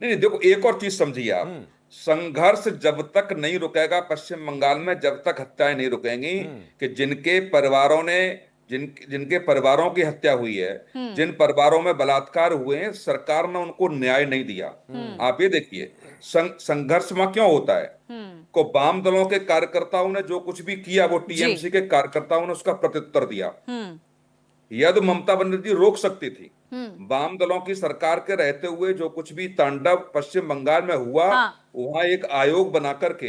नहीं, देखो, एक और चीज समझिए आप, संघर्ष जब तक नहीं रुकेगा पश्चिम बंगाल में, जब तक हत्याएं नहीं रुकेंगी, कि जिनके परिवारों की हत्या हुई है, जिन परिवारों में बलात्कार हुए हैं, सरकार ने उनको न्याय नहीं दिया। आप ये देखिए, संघर्ष में क्यों होता है? को वाम दलों के कार्यकर्ताओं ने जो कुछ भी किया, वो टीएमसी के कार्यकर्ताओं ने उसका प्रत्युत्तर दिया। यदि ममता बनर्जी रोक सकती थी, वाम दलों की सरकार के रहते हुए जो कुछ भी तांडव पश्चिम बंगाल में हुआ, वहां एक आयोग बना करके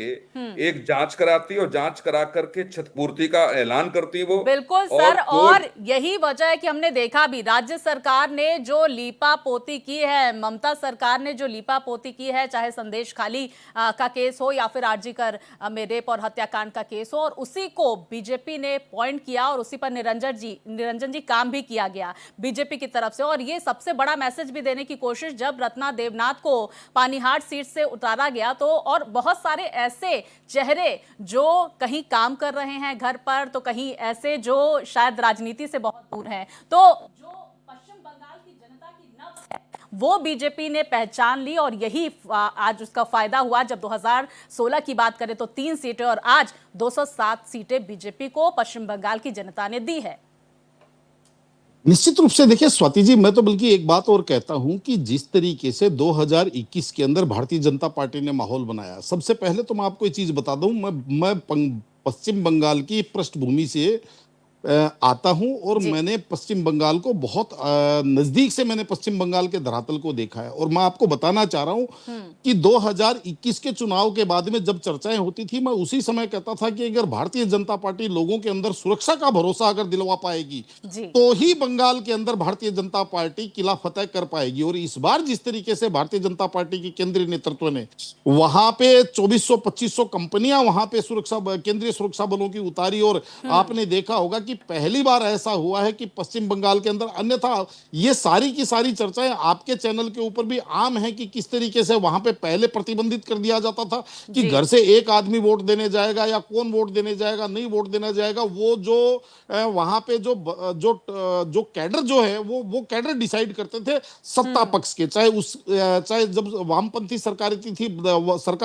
एक जांच कराती और जांच करा करके क्षतिपूर्ति का ऐलान करती वो। बिल्कुल सर, और यही वजह है कि हमने देखा भी, राज्य सरकार ने जो लीपा पोती की है, ममता सरकार ने जो लीपा पोती की है, चाहे संदेश खाली का केस हो या फिर आरजीकर में रेप और हत्याकांड का केस हो, और उसी को बीजेपी ने पॉइंट किया और उसी पर निरंजन जी काम भी किया गया बीजेपी की तरफ से। और ये सबसे बड़ा मैसेज भी देने की कोशिश, जब रत्ना देवनाथ को पानीहाट सीट से उतारा गया, तो और बहुत सारे ऐसे चेहरे जो कहीं काम कर रहे हैं घर पर, तो कहीं ऐसे जो शायद राजनीति से बहुत दूर हैं, तो जो पश्चिम बंगाल की जनता की नब्ज है वो बीजेपी ने पहचान ली, और यही आज उसका फायदा हुआ। जब 2016 की बात करें तो 3 सीटें और आज 207 सीटें बीजेपी को पश्चिम बंगाल की जनता ने दी है। निश्चित रूप से देखिए स्वाति जी, मैं तो बल्कि एक बात और कहता हूं कि जिस तरीके से 2021 के अंदर भारतीय जनता पार्टी ने माहौल बनाया, सबसे पहले तो मैं आपको एक चीज बता दूं, मैं पश्चिम बंगाल की पृष्ठभूमि से आता हूं, और मैंने पश्चिम बंगाल को बहुत नजदीक से मैंने पश्चिम बंगाल के धरातल को देखा है। और मैं आपको बताना चाह रहा हूं कि 2021 के चुनाव के बाद में जब चर्चाएं होती थी, मैं उसी समय कहता था कि अगर भारतीय जनता पार्टी लोगों के अंदर सुरक्षा का भरोसा अगर दिलवा पाएगी, तो ही बंगाल के अंदर भारतीय जनता पार्टी किला फतेह कर पाएगी। और इस बार जिस तरीके से भारतीय जनता पार्टी की केंद्रीय नेतृत्व ने वहां पे 2400-2500 कंपनियां वहां पे केंद्रीय सुरक्षा बलों की उतारी, और आपने देखा होगा कि पहली बार ऐसा हुआ है कि पश्चिम बंगाल के अंदर, अन्यथा ये सारी की सारी चर्चाएं आपके चैनल के ऊपर भी आम है कि किस तरीके से वहां पे पहले प्रतिबंधित कर दिया जाता था कि घर से एक आदमी वोट देने जाएगा या कौन वोट देने जाएगा, नहीं वोट देना जाएगा, वो जो वहां पे जो कैडर जो है वो कैडर डिसाइड करते थे सत्ता पक्ष के, चाहे जब वामपंथी सरकार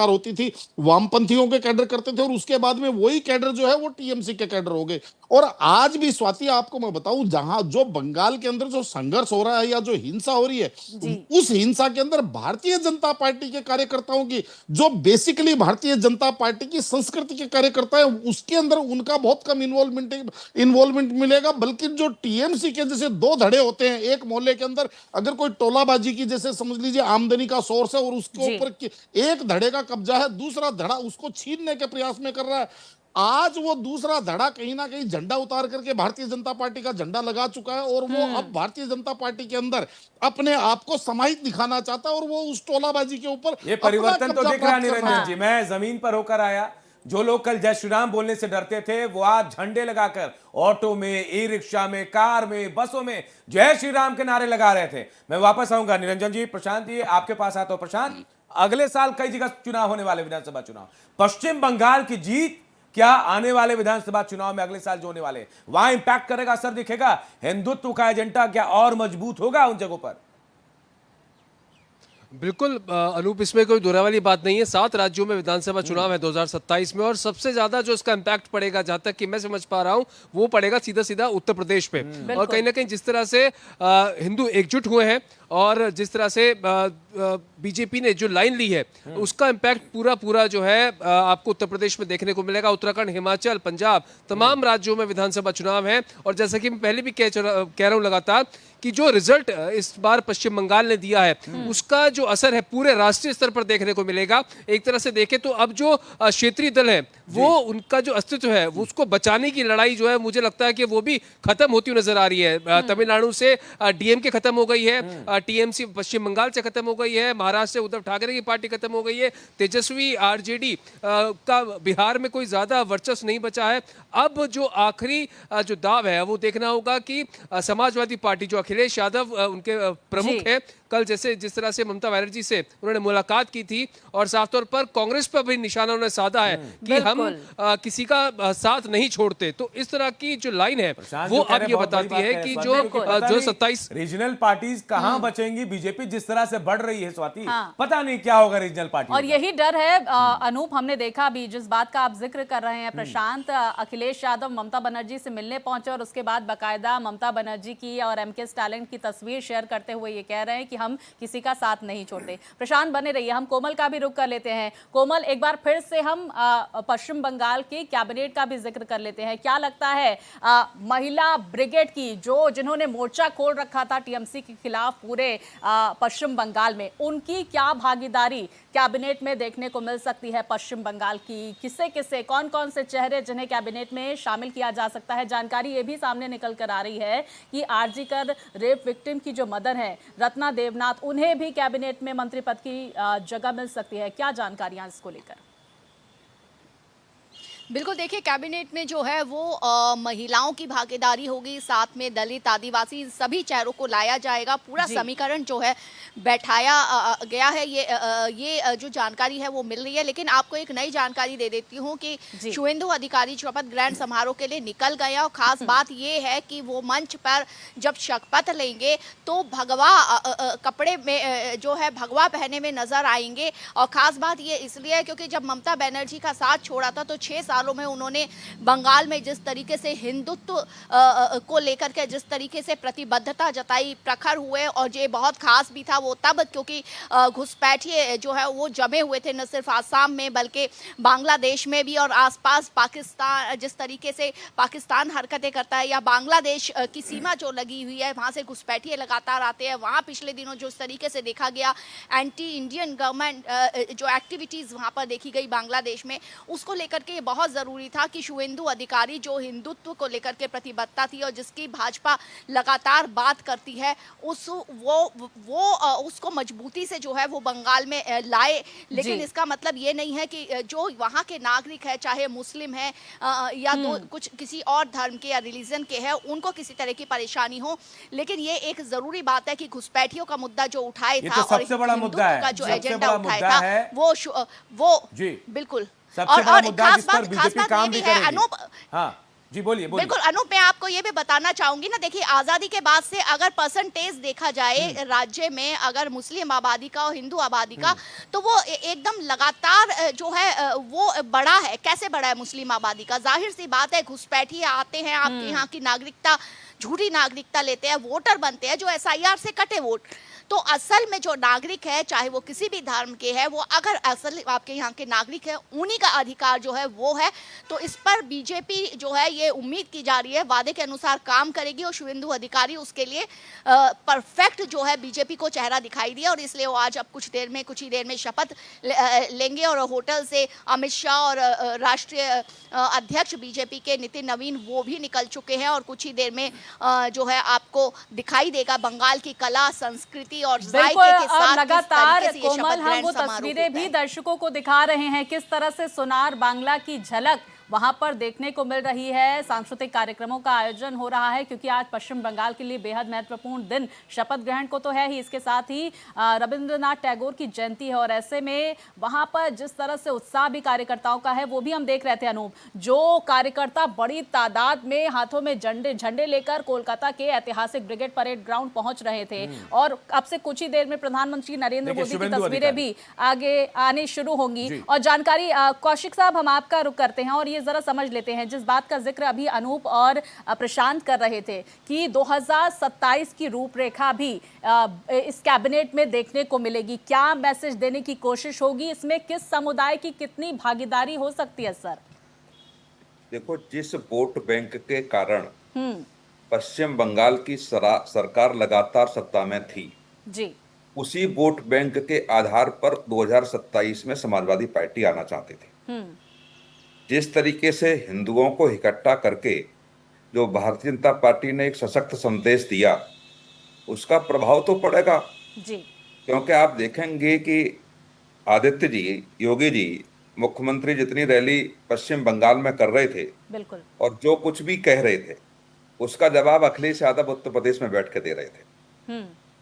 होती थी वामपंथियों के कैडर करते थे, और उसके बाद में वही कैडर जो है वो टीएमसी के कैडर हो गए। और आज भी स्वाति आपको मैं बताऊं, जहां जो बंगाल के अंदर जो संघर्ष हो रहा है या जो हिंसा हो रही है, उस हिंसा के अंदर भारतीय जनता पार्टी के कार्यकर्ताओं की, जो बेसिकली भारतीय जनता पार्टी की संस्कृति के कार्यकर्ता है, उसके अंदर उनका बहुत कम इन्वॉल्वमेंट मिलेगा। बल्कि जो टीएमसी के जैसे दो धड़े होते हैं एक मोहल्ले के अंदर, अगर कोई टोलाबाजी की जैसे समझ लीजिए आमदनी का सोर्स है और उसके ऊपर एक धड़े का कब्जा है, दूसरा धड़ा उसको छीनने के प्रयास में कर रहा है, आज वो दूसरा धड़ा कहीं ना कहीं झंडा उतार करके भारतीय जनता पार्टी का झंडा लगा चुका है, और वो अब भारतीय जनता पार्टी के अंदर अपने आप को समाहित दिखाना चाहता है, और वो उस टोलाबाजी के ऊपर ये परिवर्तन तो दिख रहा निरंजन जी। मैं जमीन पर होकर आया, जो लोग कल जय श्री राम बोलने से डरते थे वो आज झंडे लगाकर ऑटो में, ई रिक्शा में, कार में, बसों में जय श्री राम के नारे लगा रहे थे। मैं वापस आऊंगा निरंजन जी। प्रशांत जी आपके पास आता हूं। प्रशांत, अगले साल कई जगह चुनाव होने वाले, विधानसभा चुनाव, पश्चिम बंगाल की जीत क्या आने वाले विधानसभा चुनाव में अगले साल जो होने वाले वहां इंपैक्ट करेगा, असर दिखेगा? हिंदुत्व का एजेंडा क्या और मजबूत होगा उन जगहों पर? बिल्कुल अनूप, इसमें कोई दोहरा वाली बात नहीं है। 7 राज्यों में विधानसभा चुनाव है 2027 में, और सबसे ज्यादा जो इसका इम्पैक्ट पड़ेगा, जहां तक कि मैं समझ पा रहा हूं, वो पड़ेगा सीधा सीधा उत्तर प्रदेश पे। और कहीं ना कहीं जिस तरह से हिंदू एकजुट हुए हैं और जिस तरह से बीजेपी ने जो लाइन ली है, उसका इम्पैक्ट पूरा जो है आपको उत्तर प्रदेश में देखने को मिलेगा। उत्तराखंड, हिमाचल, पंजाब, तमाम राज्यों में विधानसभा चुनाव है। और जैसा कि मैं पहले भी कह रहा हूं लगातार कि जो रिजल्ट इस बार पश्चिम बंगाल ने दिया है, उसका जो असर है पूरे राष्ट्रीय स्तर पर देखने को मिलेगा। एक तरह से देखें तो अब जो क्षेत्रीय दल है, वो उनका जो अस्तित्व है, वो उसको बचाने की लड़ाई जो है, मुझे लगता है कि वो भी खत्म होती हुई नजर आ रही है। तमिलनाडु से डीएमके खत्म हो गई है, टीएमसी पश्चिम बंगाल से खत्म हो गई है, महाराष्ट्र से उद्धव ठाकरे की पार्टी खत्म हो गई है, तेजस्वी आरजेडी का बिहार में कोई ज्यादा वर्चस्व नहीं बचा है। अब जो आखिरी जो दाव है वो देखना होगा कि समाजवादी पार्टी, जो अखिलेश यादव उनके प्रमुख है, कल जिस तरह से ममता बनर्जी से उन्होंने मुलाकात की थी और साफ तौर पर कांग्रेस पर भी निशाना उन्होंने साधा है कि हम किसी का साथ नहीं छोड़ते। तो इस तरह की जो लाइन है वो अब ये बताती है कि जो 27 रीजनल पार्टीज कहां बचेंगी। बीजेपी जिस तरह से बढ़ रही है स्वाति, पता नहीं क्या होगा रीजनल पार्टी। और यही डर है अनूप, हमने देखा भी जिस बात का आप जिक्र कर रहे हैं प्रशांत, अखिलेश यादव ममता बनर्जी से मिलने पहुंचे और उसके बाद बाकायदा ममता बनर्जी की और एमके स्टालिन की तस्वीर शेयर करते हुए ये कह रहे हैं कि हम किसी का साथ नहीं छोड़ते। प्रशांत बने रहिए, हम कोमल का भी रुख कर लेते हैं। कोमल, एक बार फिर से हम पश्चिम बंगाल की कैबिनेट का भी जिक्र कर लेते हैं। क्या लगता है महिला ब्रिगेड की जिन्होंने मोर्चा खोल रखा था टीएमसी के खिलाफ पूरे पश्चिम बंगाल में, उनकी क्या भागीदारी कैबिनेट में देखने को मिल सकती है? पश्चिम बंगाल की किसे कौन कौन से चेहरे जिन्हें कैबिनेट में शामिल किया जा सकता है? जानकारी ये भी सामने निकल कर आ रही है कि आरजी कर रेप विक्टिम की जो मदर है रत्ना देवनाथ, उन्हें भी कैबिनेट में मंत्री पद की जगह मिल सकती है। क्या जानकारियां इसको लेकर? बिल्कुल, देखिए कैबिनेट में जो है वो महिलाओं की भागीदारी होगी, साथ में दलित, आदिवासी सभी चेहरों को लाया जाएगा। पूरा समीकरण जो है बैठाया गया है। ये जो जानकारी है वो मिल रही है। लेकिन आपको एक नई जानकारी दे देती हूँ कि शुभेंदु अधिकारी शपथ ग्रहण समारोह के लिए निकल गए। और खास बात ये है कि वो मंच पर जब शपथ लेंगे तो भगवा कपड़े में जो है भगवा पहने में नजर आएंगे। और खास बात ये इसलिए है क्योंकि जब ममता बनर्जी का साथ छोड़ा था तो 6 सालों में उन्होंने बंगाल में जिस तरीके से हिंदुत्व को लेकर के जिस तरीके से प्रतिबद्धता जताई, प्रखर हुए। और ये बहुत खास भी था वो तब, क्योंकि घुसपैठिए जो है वो जमे हुए थे न सिर्फ आसाम में बल्कि बांग्लादेश में भी, और आसपास पाकिस्तान, जिस तरीके से पाकिस्तान हरकतें करता है या बांग्लादेश की सीमा जो लगी हुई है वहाँ से घुसपैठिए लगातार आते हैं। वहाँ पिछले दिनों जो इस तरीके से देखा गया एंटी इंडियन गवर्नमेंट जो एक्टिविटीज़ वहाँ पर देखी गई बांग्लादेश में, उसको लेकर के बहुत बहुत जरूरी था कि शुवेंदु अधिकारी जो हिंदुत्व को लेकर के प्रतिबद्धता थी और जिसकी भाजपा लगातार बात करती है उसको मजबूती से जो है वो बंगाल में लाए। लेकिन इसका मतलब ये नहीं है कि जो वहाँ के नागरिक है, चाहे मुस्लिम है या कुछ किसी और धर्म के या रिलीजन के हैं, उनको किसी तरह की परेशानी हो। लेकिन ये एक जरूरी बात है कि घुसपैठियों का मुद्दा जो उठाए था और हिंदुत्व का जो एजेंडा उठाया था वो जी बिल्कुल। सबसे बड़ा मुद्दा जिस पर खास बीजेपी बात काम ये भी भी है करेगी। अनूप। हाँ जी बोलिए बोलिए। बिल्कुल अनूप, मैं आपको ये भी बताना चाहूंगी ना, देखिए आजादी के बाद से अगर परसेंटेज देखा जाए राज्य में अगर मुस्लिम आबादी का और हिंदू आबादी का, तो वो एकदम लगातार जो है वो बढ़ा है। कैसे बढ़ा है मुस्लिम आबादी का? जाहिर सी बात है, घुसपैठिए आते हैं, आपके यहाँ की नागरिकता, झूठी नागरिकता लेते हैं, वोटर बनते हैं जो एसआईआर से कटे वोट। तो असल में जो नागरिक है, चाहे वो किसी भी धर्म के है, वो अगर असल आपके यहाँ के नागरिक है, उन्हीं का अधिकार जो है वो है। तो इस पर बीजेपी जो है ये उम्मीद की जा रही है वादे के अनुसार काम करेगी और शुवेंदु अधिकारी उसके लिए परफेक्ट जो है बीजेपी को चेहरा दिखाई दिया। और इसलिए वो आज अब कुछ ही देर में शपथ लेंगे और होटल से अमित शाह और राष्ट्रीय अध्यक्ष बीजेपी के नितिन नवीन वो भी निकल चुके हैं और कुछ ही देर में जो है आपको दिखाई देगा बंगाल की कला, संस्कृति और बिल्कुल। के साथ लगातार कोमल हम वो तस्वीरें भी दर्शकों को दिखा रहे हैं, किस तरह से सोनार बांग्ला की झलक वहां पर देखने को मिल रही है। सांस्कृतिक कार्यक्रमों का आयोजन हो रहा है क्योंकि आज पश्चिम बंगाल के लिए बेहद महत्वपूर्ण दिन शपथ ग्रहण को तो है ही, इसके साथ ही रविंद्रनाथ टैगोर की जयंती है। और ऐसे में वहां पर जिस तरह से उत्साह भी कार्यकर्ताओं का है वो भी हम देख रहे थे अनूप। जो कार्यकर्ता बड़ी तादाद में हाथों में झंडे लेकर कोलकाता के ऐतिहासिक ब्रिगेड परेड ग्राउंड पहुंच रहे थे। और अब से कुछ ही देर में प्रधानमंत्री नरेंद्र मोदी की तस्वीरें भी आगे आने शुरू होंगी। और जानकारी कौशिक साहब हम आपका रुख करते हैं और ये जरा समझ लेते हैं जिस बात का जिक्र अभी अनूप और प्रशांत कर रहे थे कि 2027 की रूपरेखा भी इस कैबिनेट में देखने को मिलेगी। क्या मैसेज देने की कोशिश होगी? इसमें किस समुदाय की कितनी भागीदारी हो सकती है सर? देखो, जिस वोट बैंक के कारण पश्चिम बंगाल की सरकार लगातार सत्ता में थी जी, उसी वोट बैंक के आधार पर 2027 में समाजवादी पार्टी आना चाहती थी। जिस तरीके से हिंदुओं को इकट्ठा करके जो भारतीय जनता पार्टी ने एक सशक्त संदेश दिया, उसका प्रभाव तो पड़ेगा जी। क्योंकि आप देखेंगे कि आदित्य जी, योगी जी, मुख्यमंत्री जितनी रैली पश्चिम बंगाल में कर रहे थे बिल्कुल, और जो कुछ भी कह रहे थे उसका जवाब अखिलेश यादव उत्तर प्रदेश में बैठ के दे रहे थे।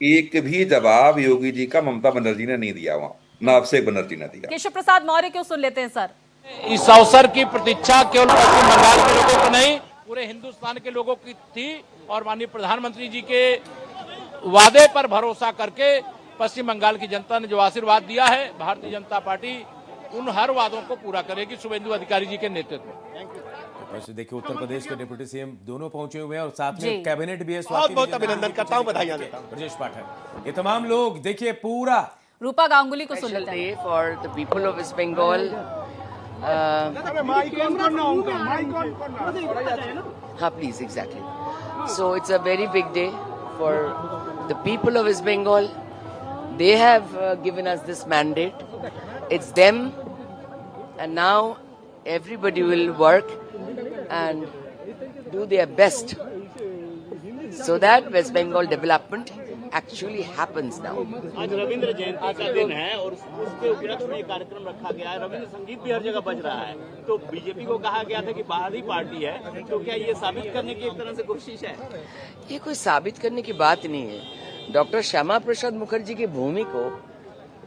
एक भी जवाब योगी जी का ममता बनर्जी ने नहीं दिया, वहां ना अभिषेक बनर्जी ने दिया। केशव प्रसाद मौर्य क्यों सुन लेते हैं सर? इस अवसर की प्रतीक्षा केवल पश्चिम बंगाल के लोगों को नहीं, पूरे हिंदुस्तान के लोगों की थी। और माननीय प्रधानमंत्री जी के वादे पर भरोसा करके पश्चिम बंगाल की जनता ने जो आशीर्वाद दिया है, भारतीय जनता पार्टी उन हर वादों को पूरा करेगी शुवेंदु अधिकारी जी के नेतृत्व में। देखिए, उत्तर प्रदेश के डिप्टी सीएम दोनों पहुंचे हुए हैं और साथ में कैबिनेट भी है। बहुत अभिनंदन करता हूं, बधाई देता हूं। ब्रजेश पाठक, ये तमाम लोग देखिए पूरा। रूपा गांगुली को सुन लेते हैं। For the people of West Bengal. हाँ please, exactly. So it's a very big day for the people of West Bengal. They have given us this mandate. It's them, and now everybody will work and do their best so that West Bengal development actually happens now. आज रविंद्र जयंती का दिन है और उसके उपलक्ष्य में ये कार्यक्रम रखा गया है। रविंद्र संगीत भी हर जगह बज रहा है। तो बीजेपी को कहा गया था कि बाहरी पार्टी है, तो क्या ये साबित करने की एक तरह से कोशिश है? ये कोई साबित करने की बात नहीं है। डॉक्टर श्यामा प्रसाद मुखर्जी की भूमि को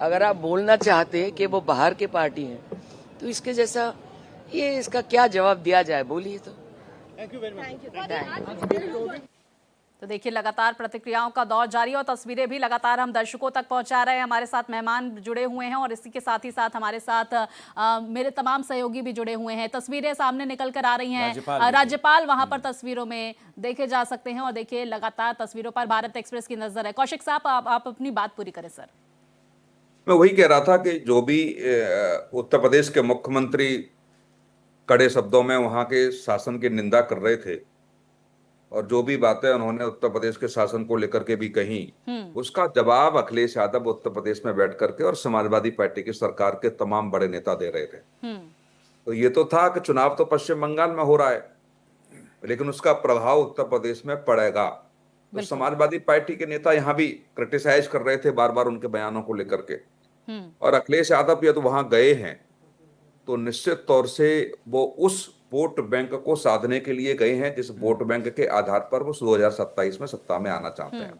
अगर आप बोलना चाहते हैं कि वो बाहर के पार्टी है, तो इसके जैसा ये इसका क्या जवाब दिया जाए, बोलिए तो। Thank you very much. तो देखिए, लगातार प्रतिक्रियाओं का दौर जारी और तस्वीरें भी लगातार हम दर्शकों तक पहुंचा रहे हैं। हमारे साथ मेहमान जुड़े हुए हैं और इसी के साथ ही साथ हमारे साथ मेरे तमाम सहयोगी भी जुड़े हुए हैं। तस्वीरें सामने निकल कर आ रही हैं। राज्यपाल वहां पर तस्वीरों में देखे जा सकते हैं और देखिए लगातार तस्वीरों पर भारत एक्सप्रेस की नजर है। कौशिक साहब, आप अपनी बात पूरी करें सर। मैं वही कह रहा था कि जो भी उत्तर प्रदेश के मुख्यमंत्री कड़े शब्दों में वहां के शासन की निंदा कर रहे थे और जो भी बातें उन्होंने उत्तर प्रदेश के शासन को लेकर के भी कही, उसका जवाब अखिलेश यादव उत्तर प्रदेश में बैठ करके और समाजवादी पार्टी की सरकार के तमाम बड़े नेता दे रहे थे। तो ये तो था कि चुनाव तो पश्चिम बंगाल में हो रहा है, लेकिन उसका प्रभाव उत्तर प्रदेश में पड़ेगा। तो समाजवादी पार्टी के नेता यहाँ भी क्रिटिसाइज कर रहे थे बार बार उनके बयानों को लेकर के, और अखिलेश यादव यदि वहां गए हैं तो निश्चित तौर से वो उस वोट बैंक को साधने के लिए गए हैं जिस वोट बैंक के आधार पर वो 2027 में सत्ता में आना चाहते हैं।